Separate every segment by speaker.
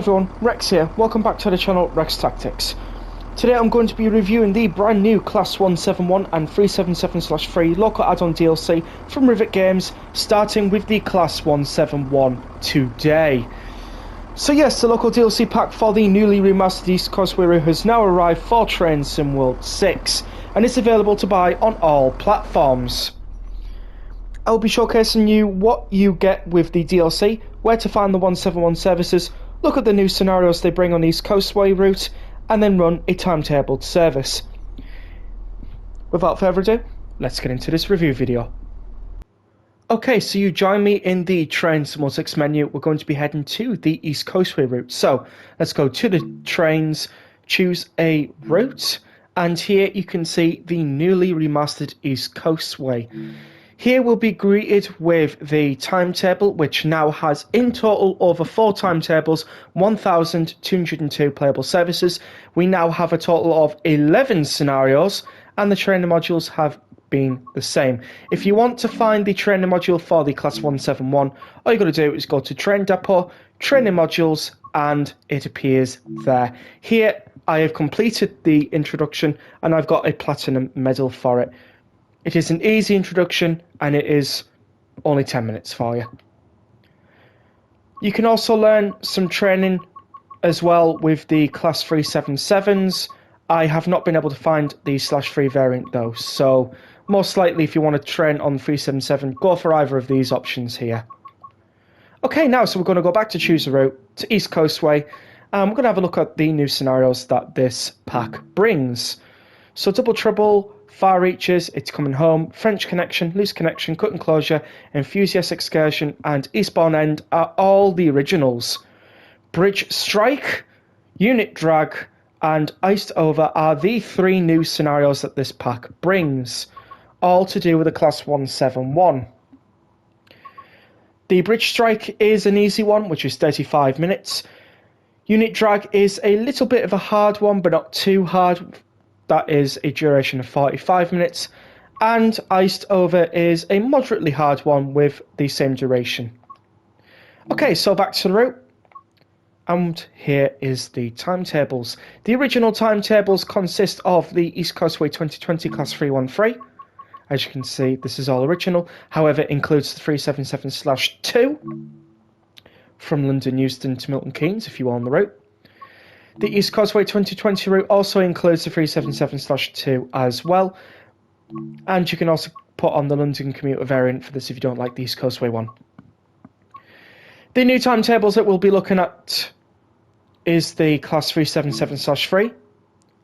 Speaker 1: everyone, Rex here. Welcome back to the channel, Rex Tactics. Today I'm going to be reviewing the brand new Class 171 and 377/3 local add-on DLC from Rivet Games, starting with the Class 171 today. So yes, the local DLC pack for the newly remastered East Coastway route has now arrived for Train Sim World 6, and it's available to buy on all platforms. I'll be showcasing you what you get with the DLC, where to find the 171 services, look at the new scenarios they bring on East Coastway route, and then run a timetabled service. Without further ado, let's get into this review video. Okay, so you join me in the Train Sim World 6 menu. We're going to be heading to the East Coastway route. So let's go to the trains, choose a route, and here you can see the newly remastered East Coastway. Here we'll be greeted with the timetable, which now has in total over 4 timetables, 1,202 playable services. We now have a total of 11 scenarios, and the trainer modules have been the same. If you want to find the trainer module for the Class 171, all you've got to do is go to Train Depot, Training Modules, and it appears there. Here I have completed the introduction, and I've got a platinum medal for it. It is an easy introduction, and it is only 10 minutes for you. You can also learn some training as well with the Class 377s. I have not been able to find the /3 variant though, so most likely if you want to train on 377, go for either of these options here. Okay, now so we're going to go back to choose a route to East Coastway, and we're going to have a look at the new scenarios that this pack brings. So Double Trouble, Far Reaches, It's Coming Home, French Connection, Loose Connection, Cut and Closure, Enthusiast Excursion, and Eastbourne End are all the originals. Bridge Strike, Unit Drag, and Iced Over are the 3 new scenarios that this pack brings, all to do with the Class 171. The Bridge Strike is an easy one, which is 35 minutes. Unit Drag is a little bit of a hard one, but not too hard. That is a duration of 45 minutes, and Iced Over is a moderately hard one with the same duration. Okay, so back to the route, and here is the timetables. The original timetables consist of the East Coastway 2020 Class 313. As you can see, this is all original, however it includes the 377/2 from London Euston to Milton Keynes if you are on the route. The East Coastway 2020 route also includes the 377/2 as well, and you can also put on the London commuter variant for this if you don't like the East Coastway one. The new timetables that we'll be looking at is the Class 377/3,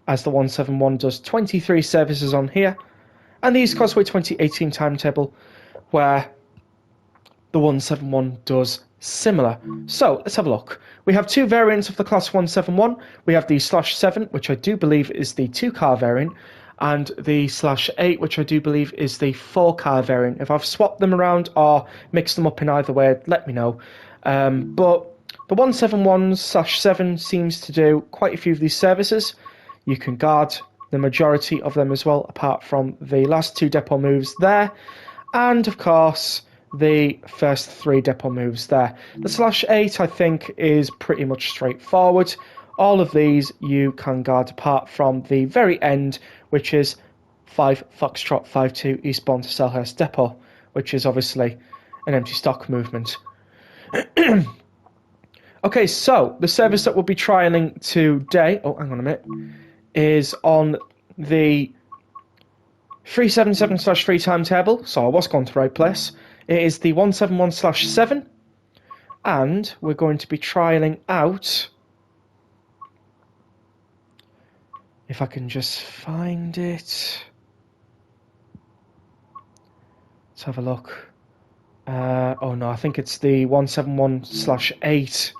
Speaker 1: as the 171 does 23 services on here, and the East Coastway 2018 timetable, where the 171 does similar. So let's have a look. We have 2 variants of the Class 171. We have the /7, which I do believe is the 2-car variant, and the /8, which I do believe is the 4-car variant. If I've swapped them around or mixed them up in either way, let me know. But the 171/7 seems to do quite a few of these services. You can guard the majority of them as well, apart from the last 2 depot moves there, and of course the first 3 depot moves there. The /8 I think is pretty much straightforward. All of these you can guard apart from the very end, which is 5 Foxtrot 52 eastbound to Selhurst Depot, which is obviously an empty stock movement. Okay, so the service that we'll be trialling today, oh hang on a minute, is on the 377/3 timetable, so I was going to the right place. It is the 171/7, and we're going to be trialling out, if I can just find it, let's have a look. Oh no, I think it's the 171/8.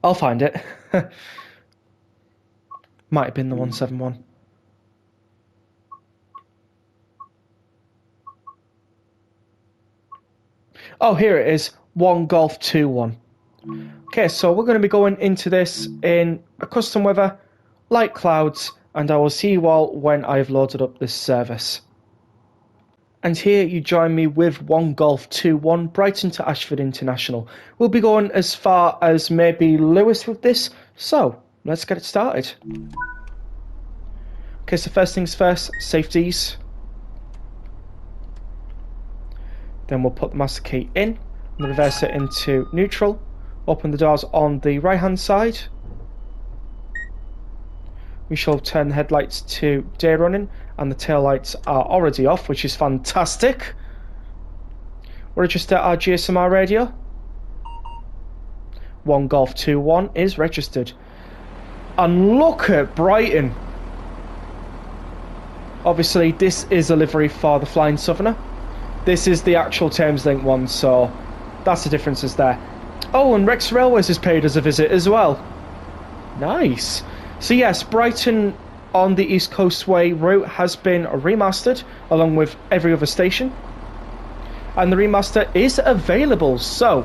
Speaker 1: I'll find it. Might have been the 171. Oh, here it is. 1 Golf 2-1. Okay, so we're going to be going into this in a custom weather, light clouds, and I will see you all when I've loaded up this service. And here you join me with 1 Golf 2-1 Brighton to Ashford International. We'll be going as far as maybe Lewes with this, so let's get it started. Okay, so first things first, safeties. Then we'll put the master key in, and reverse it into neutral. Open the doors on the right hand side. We shall turn the headlights to day running, and the tail lights are already off, which is fantastic. We'll register our GSMR radio. 1 Golf 2-1 is registered. And look at Brighton. Obviously this is a livery for the Flying Southerner. This is the actual Thameslink one, so that's the differences there. Oh, and Rex Railways has paid us a visit as well. Nice. So yes, Brighton on the East Coastway route has been remastered along with every other station. And the remaster is available. So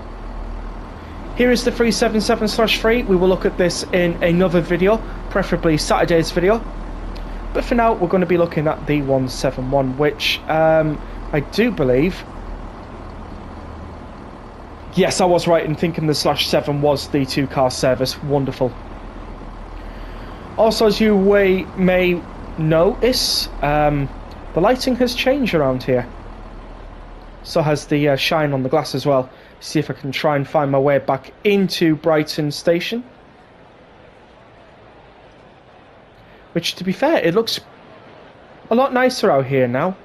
Speaker 1: here is the 377/3. We will look at this in another video, preferably Saturday's video. But for now, we're going to be looking at the 171, which I do believe... Yes, I was right in thinking the /7 was the 2-car service. Wonderful. Also, as you may notice, the lighting has changed around here. So has the shine on the glass as well. See if I can try and find my way back into Brighton Station. Which, to be fair, it looks a lot nicer out here now.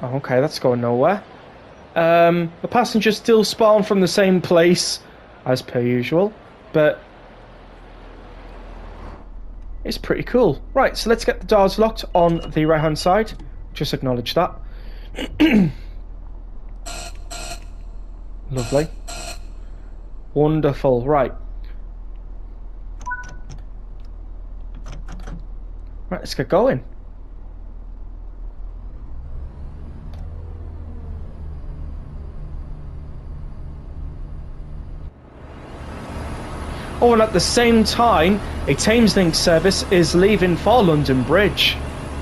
Speaker 1: Oh, okay, that's going nowhere. The passengers still spawn from the same place as per usual, but it's pretty cool. Right, so let's get the doors locked on the right hand side. Just acknowledge that. Lovely. Wonderful. Right, let's get going. Oh, and at the same time, a Thameslink service is leaving for London Bridge.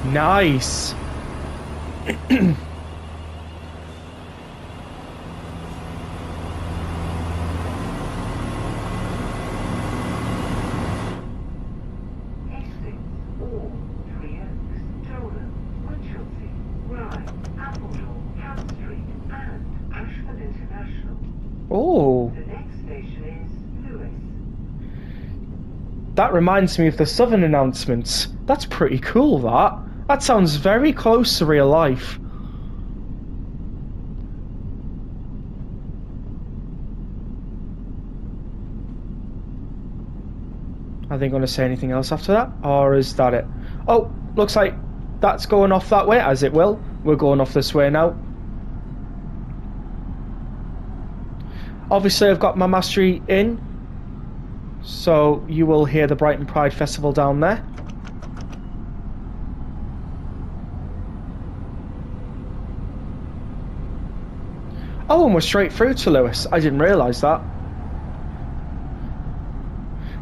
Speaker 1: Nice. Oh. That reminds me of the Southern announcements. That's pretty cool, that. That sounds very close to real life. Are they going to say anything else after that? Or is that it? Oh, looks like that's going off that way, as it will. We're going off this way now. Obviously, I've got my mastery in. So you will hear the Brighton Pride Festival down there. Oh, and we're straight through to Lewes. I didn't realise that.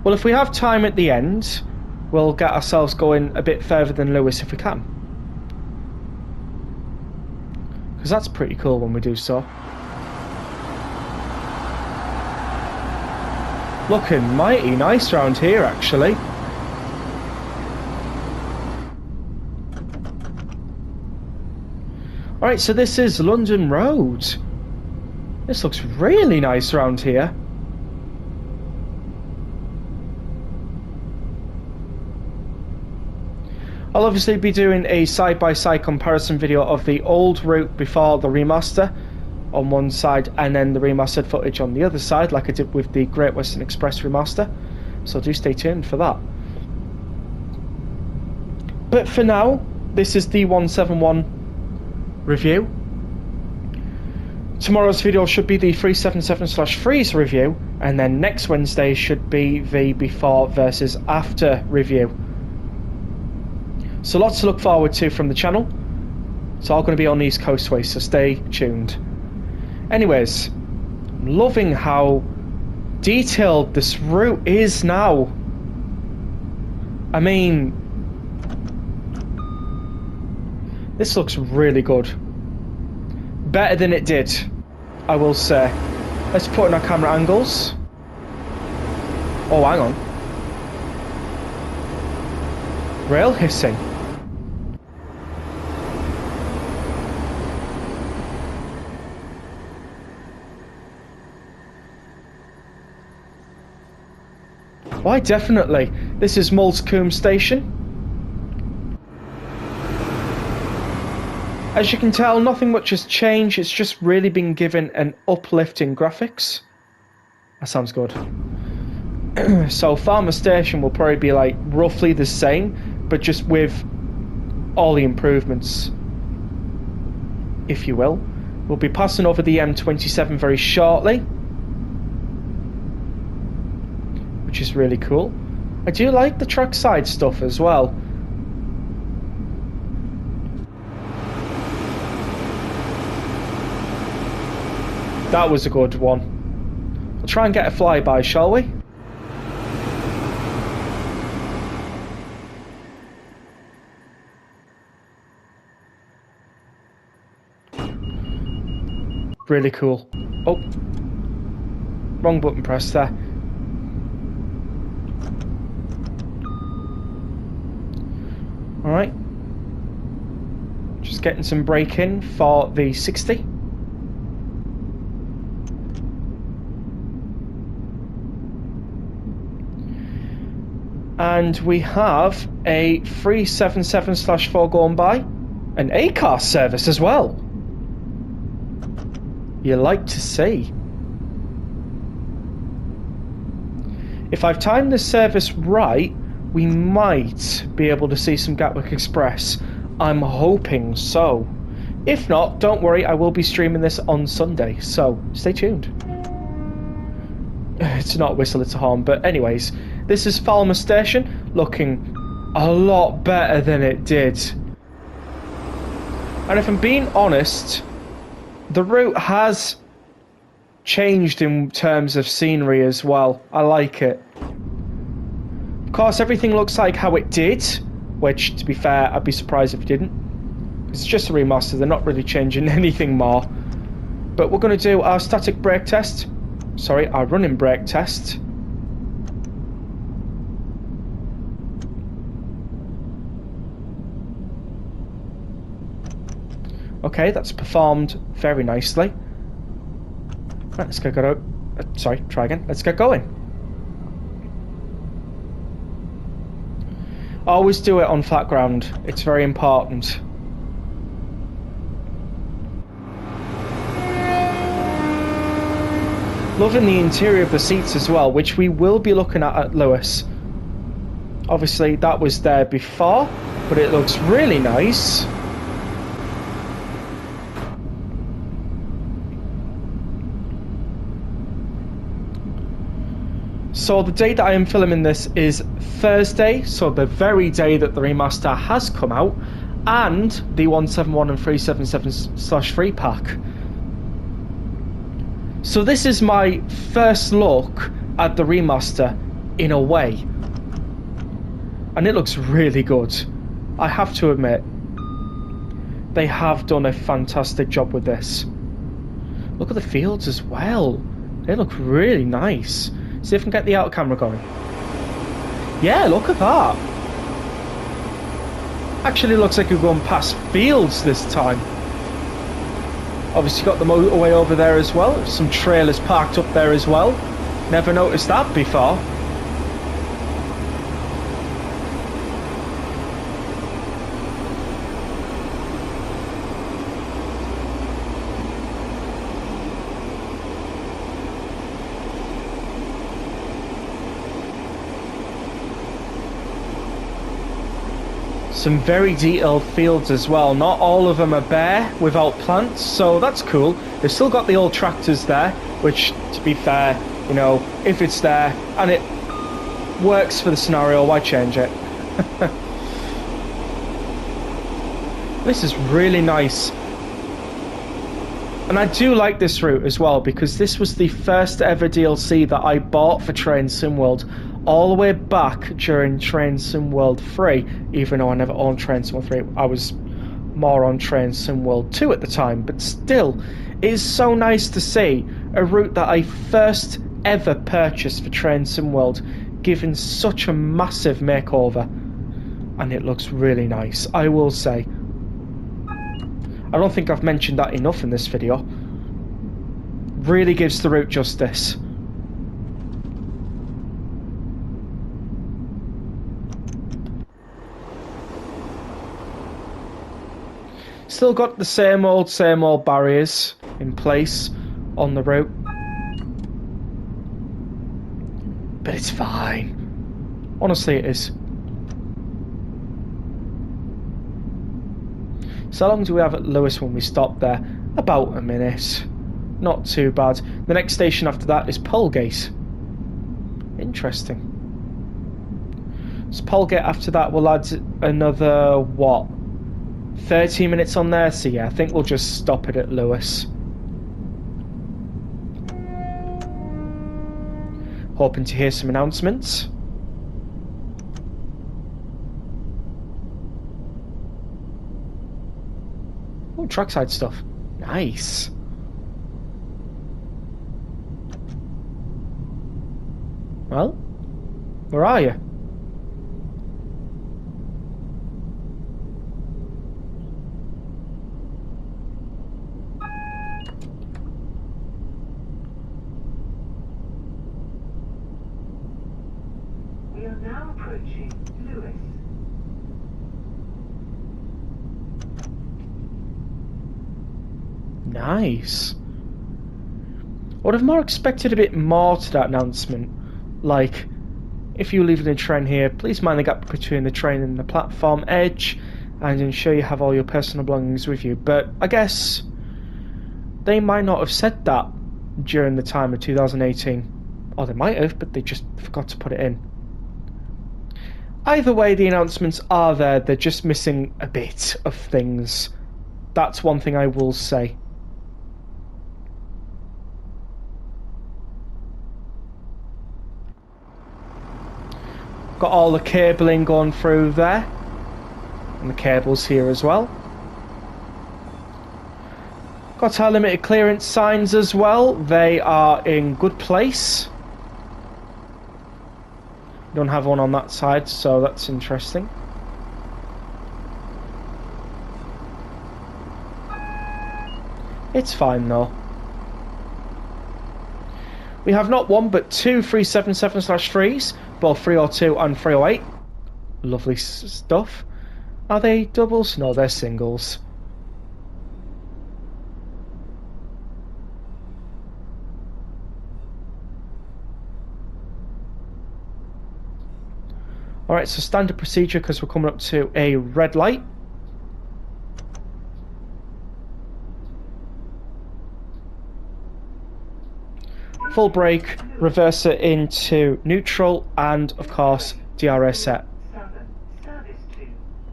Speaker 1: Well, if we have time at the end, we'll get ourselves going a bit further than Lewes if we can. Because that's pretty cool when we do so. Looking mighty nice around here, actually. Alright, so this is London Road. This looks really nice around here. I'll obviously be doing a side-by-side comparison video of the old route before the remaster on one side and then the remastered footage on the other side, like I did with the Great Western Express remaster, so do stay tuned for that. But for now, this is the 171 review. Tomorrow's video should be the 377/3's review, and then next Wednesday should be the before versus after review. So lots to look forward to from the channel. It's all going to be on East Coastway, so stay tuned. Anyways, I'm loving how detailed this route is now. I mean, this looks really good. Better than it did, I will say. Let's put in our camera angles. Oh, hang on. Rail hissing. Why, definitely. This is Mulscombe Station. As you can tell, nothing much has changed. It's just really been given an uplift in graphics. That sounds good. So Farmer Station will probably be like roughly the same, but just with all the improvements, if you will. We'll be passing over the M27 very shortly, which is really cool. I do like the trackside stuff as well. That was a good one. We'll try and get a flyby, shall we? Really cool. Oh, wrong button press there. Alright. Just getting some brake in for the 60. And we have a 377/4 going by. An A-car service as well. You like to see. If I've timed this service right, we might be able to see some Gatwick Express. I'm hoping so. If not, don't worry, I will be streaming this on Sunday, so stay tuned. It's not a whistle, it's a horn, but anyways, this is Falmer Station, looking a lot better than it did. And if I'm being honest, the route has changed in terms of scenery as well. I like it. Of course, everything looks like how it did, which, to be fair, I'd be surprised if it didn't. It's just a remaster, they're not really changing anything more. But we're going to do our static brake test. Sorry, our running brake test. Okay, that's performed very nicely. Right, let's get going. Sorry, try again. Let's get going. Always do it on flat ground. It's very important. Loving the interior of the seats as well, which we will be looking at Lewes. Obviously, that was there before, but it looks really nice. So the day that I am filming this is Thursday, so the very day that the remaster has come out, and the 171 and 377/3 pack. So this is my first look at the remaster, in a way. And it looks really good. I have to admit, they have done a fantastic job with this. Look at the fields as well. They look really nice. See if I can get the outer camera going. Yeah, look at that. Actually looks like we're going past fields this time. Obviously got the motorway over there as well. Some trailers parked up there as well. Never noticed that before. Some very detailed fields as well. Not all of them are bare without plants, so that's cool. They've still got the old tractors there, which, to be fair, you know, if it's there and it works for the scenario, why change it? This is really nice. And I do like this route as well, because this was the first ever DLC that I bought for Train SimWorld, all the way back during Train SimWorld 3, even though I never owned Train SimWorld 3. I was more on Train SimWorld 2 at the time, but still, it is so nice to see a route that I first ever purchased for Train SimWorld given such a massive makeover. And it looks really nice, I will say. I don't think I've mentioned that enough in this video. Really gives the route justice. Still got the same old barriers in place on the route. But it's fine. Honestly, it is. So how long do we have at Lewes when we stop there? About a minute. Not too bad. The next station after that is Polegate. Interesting. So Polegate after that will add another, what, 30 minutes on there? So yeah, I think we'll just stop it at Lewes. Hoping to hear some announcements. Oh, trackside stuff. Nice. Well, where are you?
Speaker 2: We are now approaching Lewes.
Speaker 1: Nice. I would have more expected a bit more to that announcement. Like, if you're leaving the train here, please mind the gap between the train and the platform edge and ensure you have all your personal belongings with you. But I guess they might not have said that during the time of 2018. Or they might have, but they just forgot to put it in. Either way, the announcements are there, they're just missing a bit of things. That's one thing I will say. Got all the cabling going through there. And the cables here as well. Got our limited clearance signs as well. They are in good place. Don't have one on that side, so that's interesting. It's fine though. We have not one but two 377/3s, both 302 and 308. Lovely stuff. Are they doubles? No, they're singles. Alright, so standard procedure because we're coming up to a red light. Full brake, reverser into neutral, and of course DRS set.
Speaker 2: Service to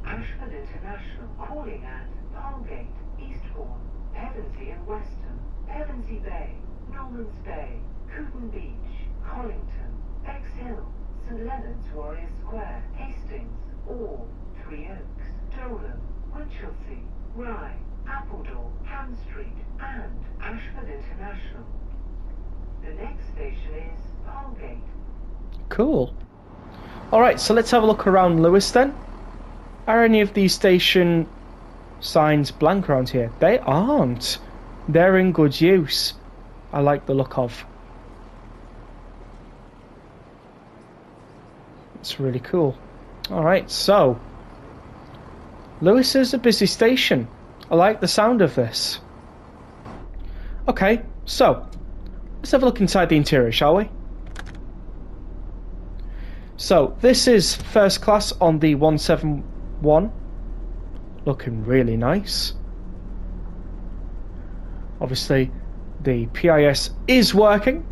Speaker 2: Ashford International, calling at Polegate, Eastbourne, Pevensey and Weston, Pevensey Bay, Normans Bay, Cooten Beach, Collington, Bexhill, St Leonard's Warrior Square, Hastings, Orr, Three Oaks, Dolan, Winchelsea, Rye, Appledore, Ham Street, and Ashford International. The next station is Polegate.
Speaker 1: Cool. Alright, so let's have a look around Lewes then. Are any of these station signs blank around here? They aren't. They're in good use. I like the look of. It's really cool. Alright, so Lewes is a busy station. I like the sound of this. Okay, so let's have a look inside the interior, shall we? So, this is first class on the 171. Looking really nice. Obviously, the PIS is working.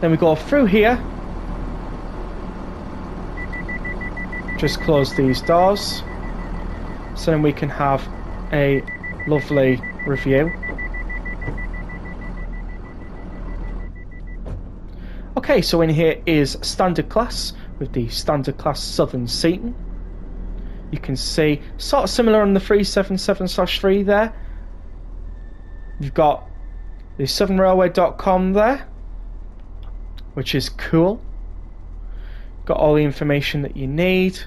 Speaker 1: Then we go through here. Just close these doors. So then we can have a lovely review. Okay, so in here is standard class with the standard class southern seating. You can see sort of similar on the 377/3 there. You've got the southernrailway.com there, which is cool. Got all the information that you need.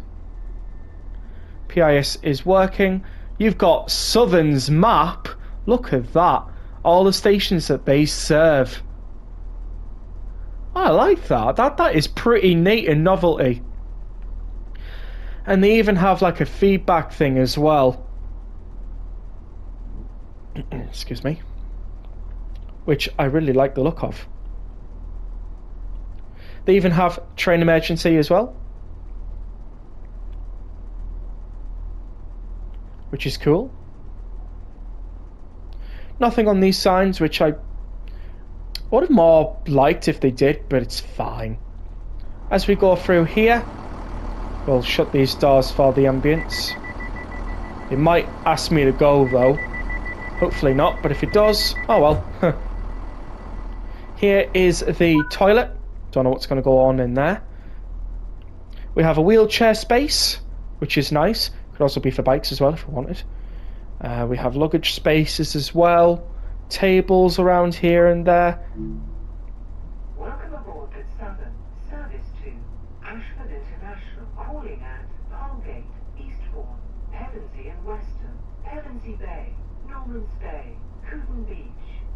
Speaker 1: PIS is working. You've got Southern's map. Look at that. All the stations that they serve. I like that. That is pretty neat and novelty. And they even have like a feedback thing as well. Excuse me. Which I really like the look of. They even have train emergency as well. Which is cool. Nothing on these signs, which I would have more liked if they did, but it's fine. As we go through here, we'll shut these doors for the ambience. It might ask me to go though. Hopefully not, but if it does, oh well. Here is the toilet. Don't know what's going to go on in there. We have a wheelchair space, which is nice. Could also be for bikes as well if we wanted. We have luggage spaces as well. Tables around here and there.
Speaker 2: Welcome aboard at Southern. Service to Ashford International. Calling at Holgate, Eastbourne, Pevensey and Weston, Pevensey Bay, Normans Bay, Cooten Beach,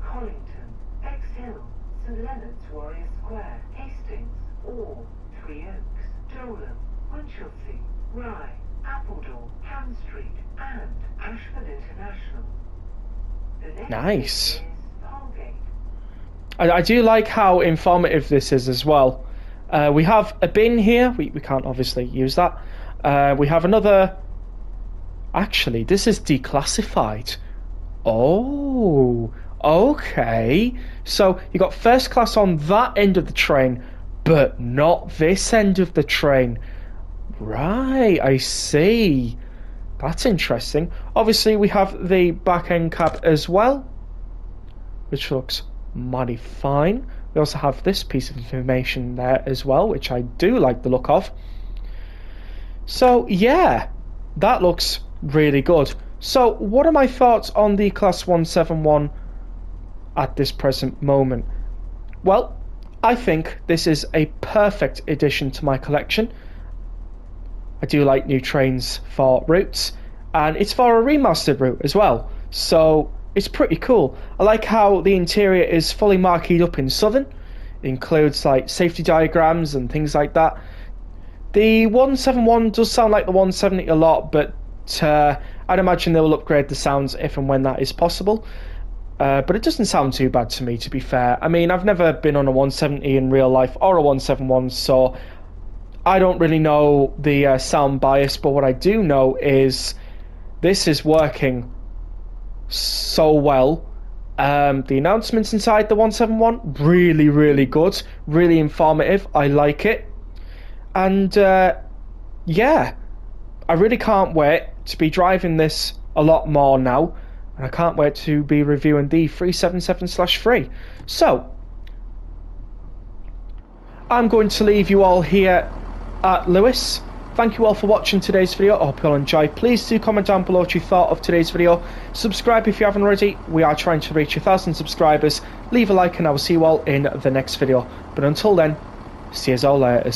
Speaker 2: Collington, Bexhill, St Leonard's Warrior Square, Hastings, Orr, Three Oaks, Dolan, Winchelsea, Rye, Appledore, Ham Street, and Ashford International. The next
Speaker 1: Nice.
Speaker 2: is Holgate.
Speaker 1: I do like how informative this is as well. We have a bin here. We can't obviously use that. We have another... Actually, this is declassified. Oh, okay. So you got first class on that end of the train, but not this end of the train. Right, I see. That's interesting. Obviously, we have the back end cab as well, which looks mighty fine. We also have this piece of information there as well, which I do like the look of. So, yeah, that looks really good. So, what are my thoughts on the Class 171 at this present moment? Well, I think this is a perfect addition to my collection. I do like new trains for routes, and it's for a remastered route as well, so it's pretty cool. I like how the interior is fully marqueed up in Southern. It includes like safety diagrams and things like that. The 171 does sound like the 170 a lot, but I'd imagine they will upgrade the sounds if and when that is possible. But it doesn't sound too bad to me, to be fair. I mean, I've never been on a 170 in real life or a 171, so I don't really know the sound bias, but what I do know is this is working so well. The announcements inside the 171, really, really good, really informative. I like it. And yeah, I really can't wait to be driving this a lot more now. And I can't wait to be reviewing the 377/3. So, I'm going to leave you all here at Lewes. Thank you all for watching today's video. I hope you all enjoyed. Please do comment down below what you thought of today's video. Subscribe if you haven't already. We are trying to reach 1,000 subscribers. Leave a like and I will see you all in the next video. But until then, see you all later.